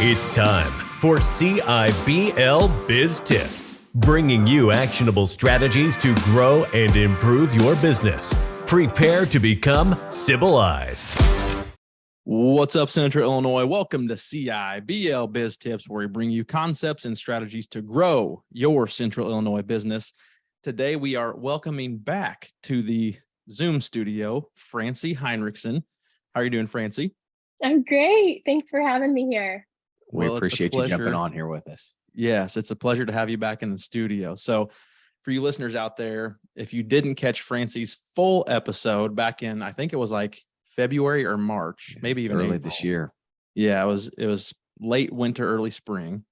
It's time for CIBL Biz Tips, bringing you actionable strategies to grow and improve your business. Prepare to become civilized. What's up, Central Illinois? Welcome to CIBL Biz Tips, where we bring you concepts and strategies to grow your Central Illinois business. Today, we are welcoming back to the Zoom studio, Francie Hinrichsen. How are you doing, Francie? I'm great. Thanks for having me here. We appreciate you jumping on here with us. Yes, it's a pleasure to have you back in the studio. So for you listeners out there, if you didn't catch Francie's full episode back in, I think it was like February or March, maybe even early April. this year. Yeah, it was late winter, early spring.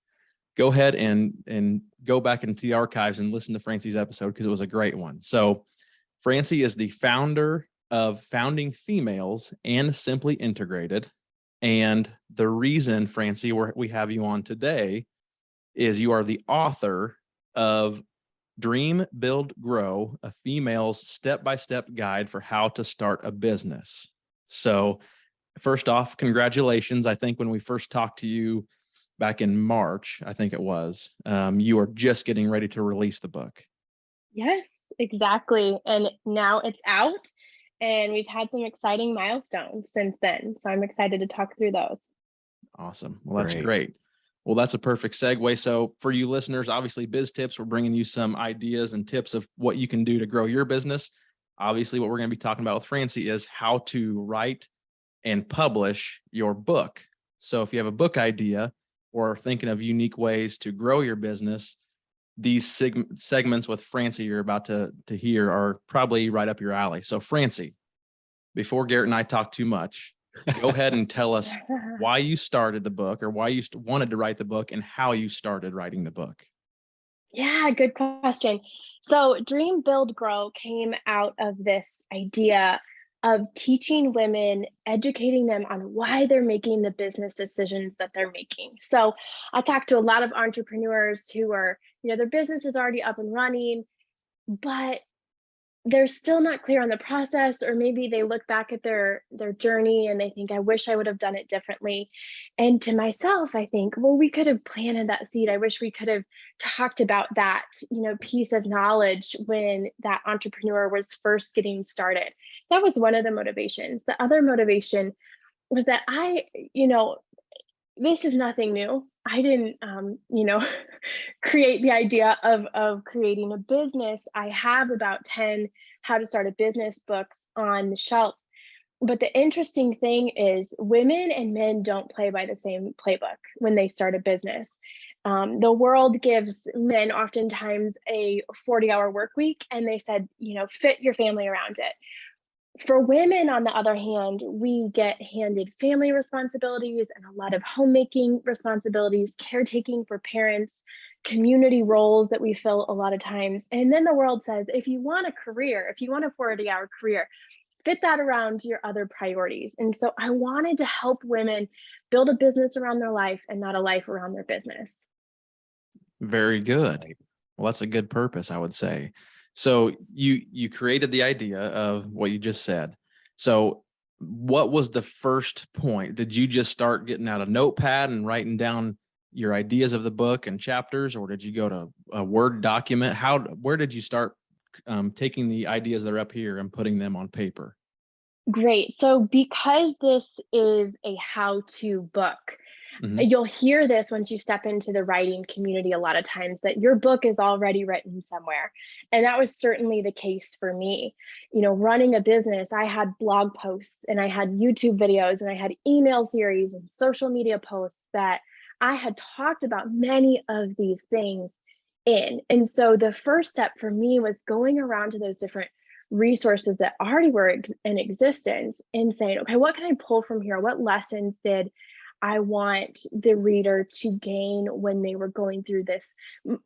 Go ahead and go back into the archives and listen to Francie's episode because it was a great one. So Francie is the founder of Founding Females and Simply Integrated. And the reason, Francie, we have you on today is you are the author of Dream, Build, Grow, a female's step-by-step guide for how to start a business. So first off, congratulations. I think when we first talked to you back in March, I think it was, you were just getting ready to release the book. Yes, exactly. And now it's out. And we've had some exciting milestones since then. So I'm excited to talk through those. Awesome. Well, that's great. Well, that's a perfect segue. So for you listeners, obviously Biz Tips, we're bringing you some ideas and tips of what you can do to grow your business. Obviously, what we're going to be talking about with Francie is how to write and publish your book. So if you have a book idea or thinking of unique ways to grow your business, these segments with Francie you're about to hear are probably right up your alley. So Francie, before Garrett and I talk too much, go ahead and tell us why you started the book or why you wanted to write the book and how you started writing the book. Yeah, good question. So Dream, Build, Grow came out of this idea of teaching women, educating them on why they're making the business decisions that they're making. So I talked to a lot of entrepreneurs who are, their business is already up and running, but they're still not clear on the process, or maybe they look back at their journey and they think, I wish I would have done it differently. And to myself, I think, well, we could have planted that seed. I wish we could have talked about that, piece of knowledge when that entrepreneur was first getting started. That was one of the motivations. The other motivation was that this is nothing new. I didn't, create the idea of creating a business. I have about 10 how to start a business books on the shelves. But the interesting thing is women and men don't play by the same playbook when they start a business. The world gives men oftentimes a 40-hour work week, and they said, fit your family around it. For women, on the other hand, we get handed family responsibilities and a lot of homemaking responsibilities, caretaking for parents, community roles that we fill a lot of times. And then the world says, if you want a career, if you want a 40-hour career, fit that around your other priorities. And so I wanted to help women build a business around their life and not a life around their business. Very good. Well, that's a good purpose, I would say. So you created the idea of what you just said. So what was the first point? Did you just start getting out a notepad and writing down your ideas of the book and chapters, or did you go to a Word document? Where did you start taking the ideas that are up here and putting them on paper? Great. So because this is a how-to book, you'll hear this once you step into the writing community a lot of times, that your book is already written somewhere. And that was certainly the case for me. Running a business, I had blog posts and I had YouTube videos and I had email series and social media posts that I had talked about many of these things in. And so the first step for me was going around to those different resources that already were in existence and saying, okay, what can I pull from here? What lessons did I want the reader to gain when they were going through this,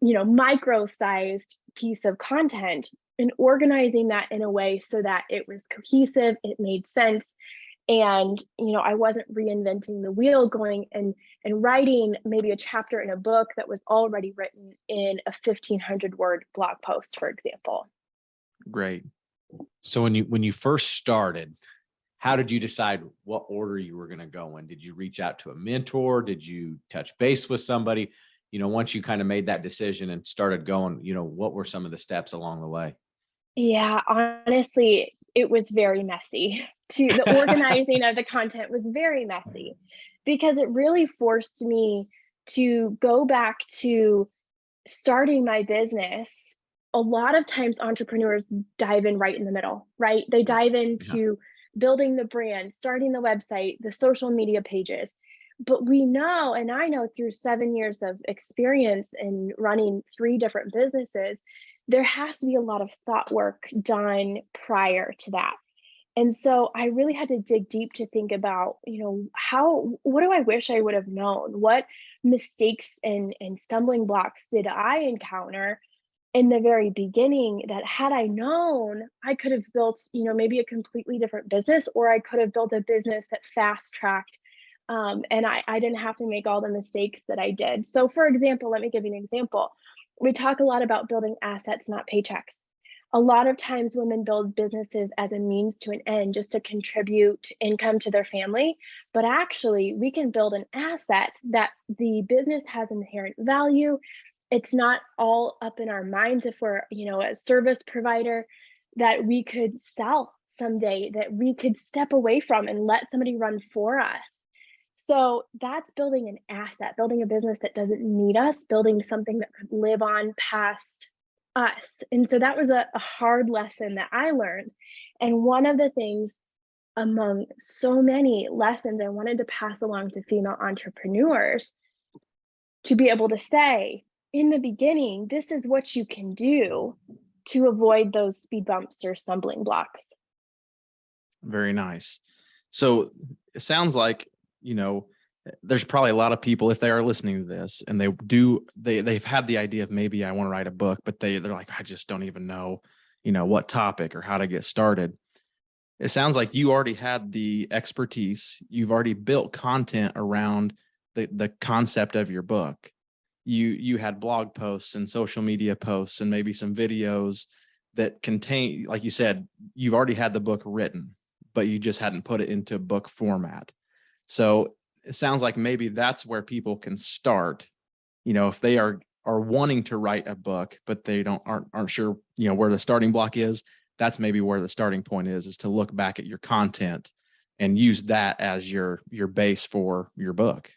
micro-sized piece of content, and organizing that in a way so that it was cohesive, it made sense. And, I wasn't reinventing the wheel, going and writing maybe a chapter in a book that was already written in a 1,500 word blog post, for example. Great. So when you first started, how did you decide what order you were going to go in? Did you reach out to a mentor? Did you touch base with somebody? Once you kind of made that decision and started going, what were some of the steps along the way? Yeah, honestly, it was very messy. The organizing of the content was very messy because it really forced me to go back to starting my business. A lot of times entrepreneurs dive in right in the middle, right? They dive into building the brand, starting the website, the social media pages. But we know, and I know through 7 years of experience in running 3 different businesses, there has to be a lot of thought work done prior to that. And so I really had to dig deep to think about, what do I wish I would have known? What mistakes and stumbling blocks did I encounter in the very beginning that had I known, I could have built, maybe a completely different business, or I could have built a business that fast tracked. And I didn't have to make all the mistakes that I did. So for example, let me give you an example. We talk a lot about building assets, not paychecks. A lot of times women build businesses as a means to an end, just to contribute income to their family. But actually, we can build an asset that the business has inherent value. It's not all up in our minds if we're, a service provider that we could sell someday, that we could step away from and let somebody run for us. So that's building an asset, building a business that doesn't need us, building something that could live on past us. And so that was a hard lesson that I learned. And one of the things among so many lessons I wanted to pass along to female entrepreneurs, to be able to say in the beginning, this is what you can do to avoid those speed bumps or stumbling blocks. Very nice. So it sounds like, there's probably a lot of people, if they are listening to this and they've had the idea of maybe I want to write a book, but they're like, I just don't even know, what topic or how to get started. It sounds like you already had the expertise. You've already built content around the concept of your book. You had blog posts and social media posts and maybe some videos that contain, like you said, you've already had the book written, but you just hadn't put it into book format. So it sounds like maybe that's where people can start, if they are wanting to write a book, but they aren't sure, where the starting block is. That's maybe where the starting point is to look back at your content and use that as your base for your book.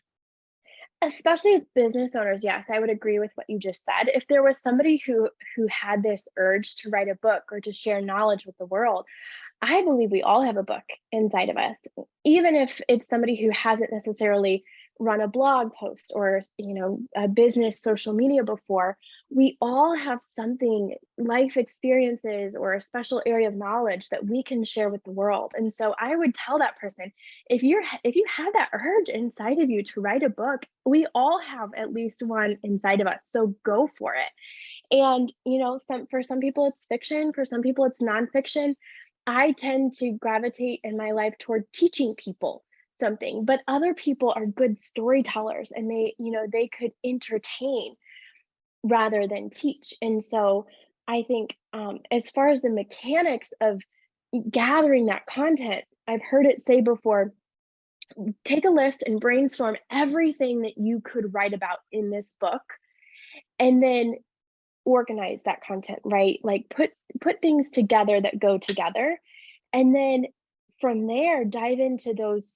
Especially as business owners, yes, I would agree with what you just said. If there was somebody who had this urge to write a book or to share knowledge with the world, I believe we all have a book inside of us, even if it's somebody who hasn't necessarily run a blog post or, a business social media before. We all have something, life experiences or a special area of knowledge that we can share with the world. And so I would tell that person, if you have that urge inside of you to write a book, we all have at least one inside of us. So go for it. And, for some people it's fiction, for some people it's nonfiction. I tend to gravitate in my life toward teaching people something, but other people are good storytellers and they could entertain rather than teach. And so I think as far as the mechanics of gathering that content, I've heard it say before, take a list and brainstorm everything that you could write about in this book, and then organize that content, right? Like put things together that go together. And then from there, dive into those,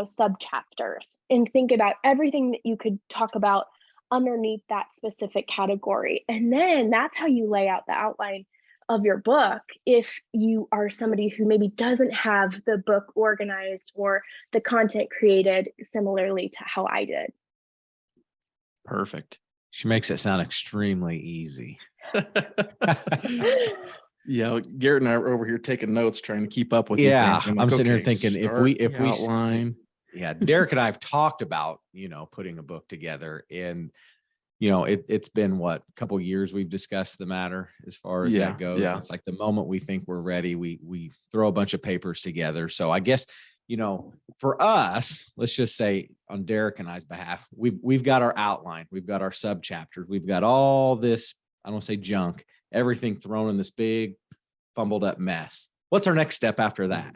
sub chapters and think about everything that you could talk about underneath that specific category. And then that's how you lay out the outline of your book. If you are somebody who maybe doesn't have the book organized or the content created similarly to how I did. Perfect. She makes it sound extremely easy. Yeah, Garrett and I are over here taking notes, trying to keep up with you. Yeah, I'm I'm sitting here thinking if we outline. Yeah, Derek and I have talked about putting a book together, and it's been a couple of years we've discussed the matter as far as that goes. Yeah. It's like the moment we think we're ready, we throw a bunch of papers together. So I guess for us, let's just say on Derek and I's behalf, we've got our outline, we've got our sub chapters, we've got all this, I don't want to say junk, everything thrown in this big fumbled up mess. What's our next step after that?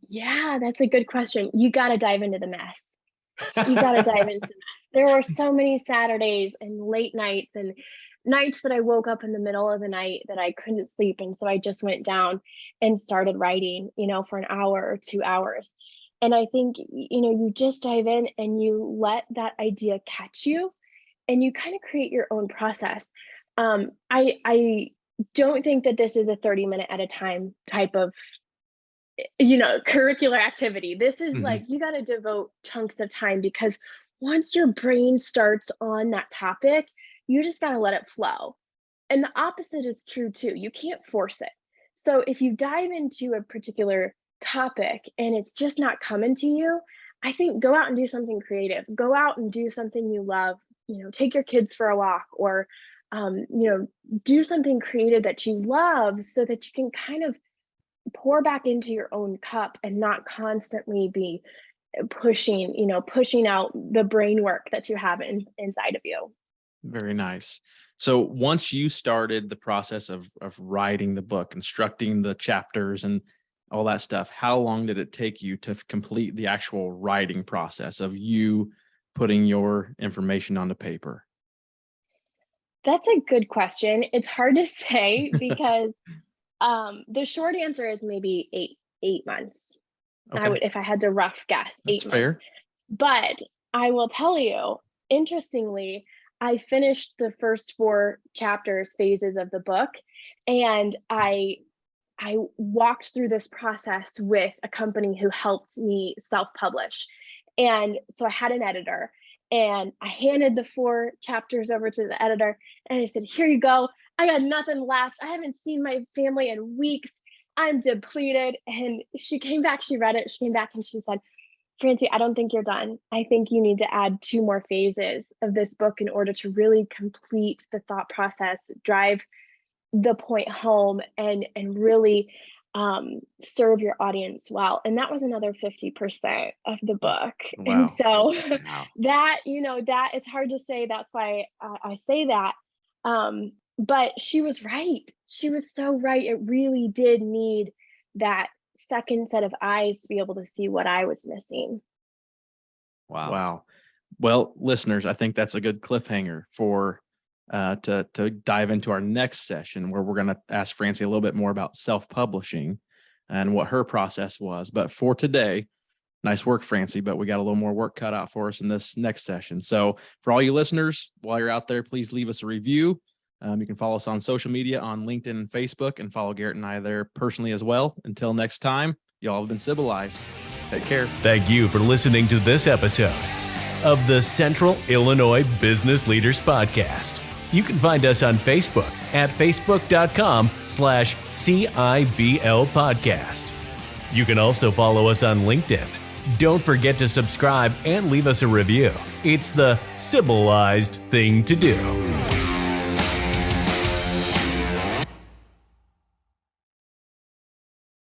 Yeah, that's a good question. You got to dive into the mess. You got to dive into the mess. There were so many Saturdays and late nights and nights that I woke up in the middle of the night that I couldn't sleep. And so I just went down and started writing, for an hour or 2 hours. And I think, you just dive in and you let that idea catch you and you kind of create your own process. I don't think that this is a 30-minute at a time type of curricular activity. This is like, you got to devote chunks of time, because once your brain starts on that topic, you just got to let it flow. And the opposite is true too. You can't force it. So if you dive into a particular topic and it's just not coming to you, I think go out and do something creative. Go out and do something you love. Take your kids for a walk, or do something creative that you love, so that you can kind of pour back into your own cup and not constantly be pushing out the brain work that you have inside of you. Very nice. So once you started the process of writing the book, constructing the chapters and all that stuff, how long did it take you to complete the actual writing process of you putting your information onto paper? That's a good question. It's hard to say because the short answer is maybe eight months. Okay. I would, if I had to rough guess, That's 8 months. fair. But I will tell you, interestingly, I finished the first 4 phases of the book, and I walked through this process with a company who helped me self-publish. And so I had an editor, and I handed the 4 chapters over to the editor, and I said, "Here you go. I got nothing left. I haven't seen my family in weeks. I'm depleted." And she came back, she read it, she came back and she said, "Francie, I don't think you're done. I think you need to add 2 more phases of this book in order to really complete the thought process, drive the point home, and really serve your audience well." And that was another 50% of the book. Wow. And so Wow. that, that it's hard to say. That's why I say that. But she was right. She was so right. It really did need that second set of eyes to be able to see what I was missing. Wow. Well, listeners, I think that's a good cliffhanger for to dive into our next session, where we're going to ask Francie a little bit more about self-publishing and what her process was. But for today, nice work, Francie, but we got a little more work cut out for us in this next session. So for all you listeners, while you're out there, please leave us a review. You can follow us on social media on LinkedIn and Facebook, and follow Garrett and I there personally as well. Until next time, y'all have been civilized. Take care. Thank you for listening to this episode of the Central Illinois Business Leaders Podcast. You can find us on Facebook at facebook.com/CIBL podcast. You can also follow us on LinkedIn. Don't forget to subscribe and leave us a review. It's the civilized thing to do.